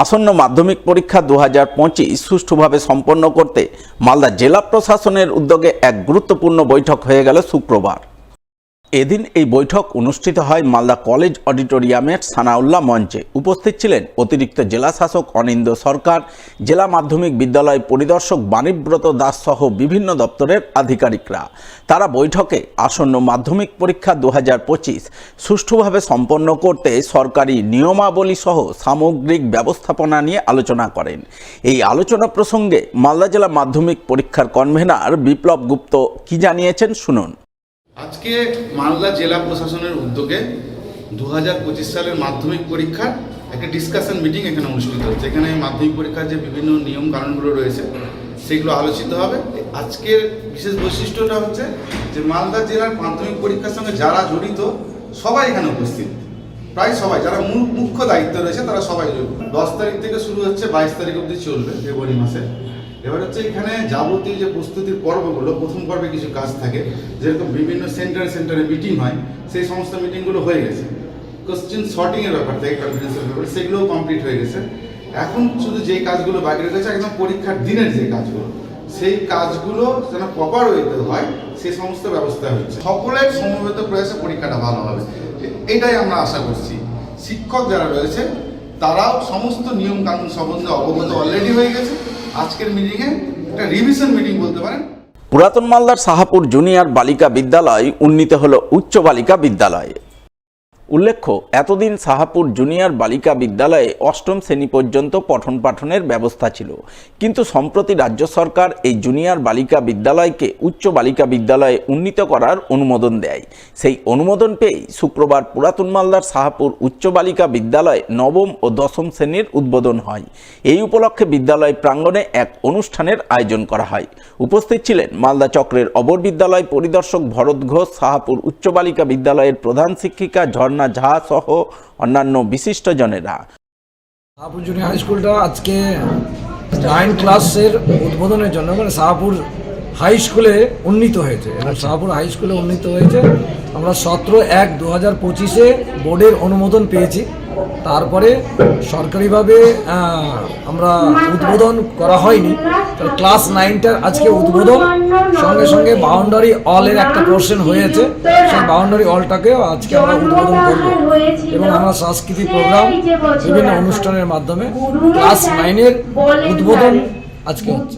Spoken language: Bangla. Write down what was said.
আসন্ন মাধ্যমিক পরীক্ষা 2025 সুষ্ঠুভাবে সম্পন্ন করতে মালদা জেলা প্রশাসনের উদ্যোগে এক গুরুত্বপূর্ণ বৈঠক হয়ে গেল শুক্রবার। এদিন এই বৈঠক অনুষ্ঠিত হয় মালদা কলেজ অডিটোরিয়ামের সানাউল্লাহ মঞ্চে। উপস্থিত ছিলেন অতিরিক্ত জেলা শাসক অনিন্দ্য সরকার, জেলা মাধ্যমিক বিদ্যালয় পরিদর্শক বাণীব্রত দাস সহ বিভিন্ন দপ্তরের আধিকারিকরা। তারা বৈঠকে আসন্ন মাধ্যমিক পরীক্ষা 2025 সুষ্ঠুভাবে সম্পন্ন করতে সরকারি নিয়মাবলী সহ সামগ্রিক ব্যবস্থাপনা নিয়ে আলোচনা করেন। এই আলোচনা প্রসঙ্গে মালদা জেলা মাধ্যমিক পরীক্ষার কনভেনার বিপ্লব গুপ্ত কি জানিয়েছেন শুনুন। আজকে মালদা জেলা প্রশাসনের উদ্যোগে 2025 সালের মাধ্যমিক পরীক্ষার একটা ডিসকাশন মিটিং এখানে অনুষ্ঠিত হচ্ছে। এখানে মাধ্যমিক পরীক্ষার যে বিভিন্ন নিয়ম কানুনগুলো রয়েছে সেগুলো আলোচিত হবে। আজকের বিশেষ বৈশিষ্ট্যটা হচ্ছে যে মালদা জেলার মাধ্যমিক পরীক্ষার সঙ্গে যারা জড়িত সবাই এখানে উপস্থিত, প্রায় সবাই, যারা মুখ্য দায়িত্ব রয়েছে তারা সবাই। 10 তারিখ থেকে শুরু হচ্ছে, 22 তারিখ অবধি চলবে ফেব্রুয়ারি মাসে। এবার হচ্ছে এখানে যাবতীয় যে প্রস্তুতির পর্বগুলো, প্রথম পর্বে কিছু কাজ থাকে, যেরকম বিভিন্ন সেন্টারে মিটিং হয়, সেই সমস্ত মিটিংগুলো হয়ে গেছে। কোশ্চেন শর্টিংয়ের ব্যাপার থেকে কনফিডেন্সের ব্যাপার, সেগুলোও কমপ্লিট হয়ে গেছে। এখন শুধু যেই কাজগুলো বাকি রয়েছে একদম পরীক্ষার দিনের যে কাজগুলো, সেই কাজগুলো যেন প্রপার ওয়েতে হয় সেই সমস্ত ব্যবস্থা হচ্ছে। সকলের সমবেত প্রয়াসে পরীক্ষাটা ভালো হবে, এটাই আমরা আশা করছি। শিক্ষক যারা রয়েছে তারাও সমস্ত নিয়ম কানুন সম্বন্ধে অবগত অলরেডি হয়ে গেছে। আজকের মিটিংয়ে একটা রিভিশন মিটিং বলতে পারেন। পুরাতন মালদার সাহাপুর জুনিয়র বালিকা বিদ্যালয় উন্নীত হলো উচ্চ বালিকা বিদ্যালয়ে। উল্লেখ্য, এতদিন সাহাপুর জুনিয়র বালিকা বিদ্যালয়ে 8ম শ্রেণী পর্যন্ত পঠন পাঠনের ব্যবস্থা ছিল, কিন্তু সম্প্রতি রাজ্য সরকার এই জুনিয়র বালিকা বিদ্যালয়কে উচ্চ বালিকা বিদ্যালয়ে উন্নীত করার অনুমোদন দেয়। সেই অনুমোদন পেয়েই শুক্রবার পুরাতন মালদার সাহাপুর উচ্চ বালিকা বিদ্যালয়ে 9ম ও 10ম শ্রেণীর উদ্বোধন হয়। এই উপলক্ষে বিদ্যালয় প্রাঙ্গণে এক অনুষ্ঠানের আয়োজন করা হয়। উপস্থিত ছিলেন মালদা চক্রের অবর বিদ্যালয় পরিদর্শক ভরত ঘোষ, সাহাপুর উচ্চ বালিকা বিদ্যালয়ের প্রধান শিক্ষিকা ঝর্ণা ঝা সহ অন্যান্য বিশিষ্টজনেরা। সাহাপুর জুনিয়র হাই স্কুলটা আজকে 9 ক্লাসের উদ্বোধনের জন্য সাহাপুর হাই স্কুলে উন্নীত হয়েছে। সাহাপুর হাই স্কুলে উন্নীত হয়েছে। আমরা 17/1/2025 বোর্ডের অনুমোদন পেয়েছি। তারপরে সরকারিভাবে আমরা উদ্বোধন করা হয়নি। ক্লাস 9টার আজকে উদ্বোধন, সঙ্গে সঙ্গে বাউন্ডারি অলের একটা পোর্শন হয়েছে, সেই বাউন্ডারি অলটাকেও আজকে আমরা উদ্বোধন করব এবং আমরা সাংস্কৃতিক প্রোগ্রাম, বিভিন্ন অনুষ্ঠানের মাধ্যমে ক্লাস 9-এর উদ্বোধন আজকে হচ্ছে।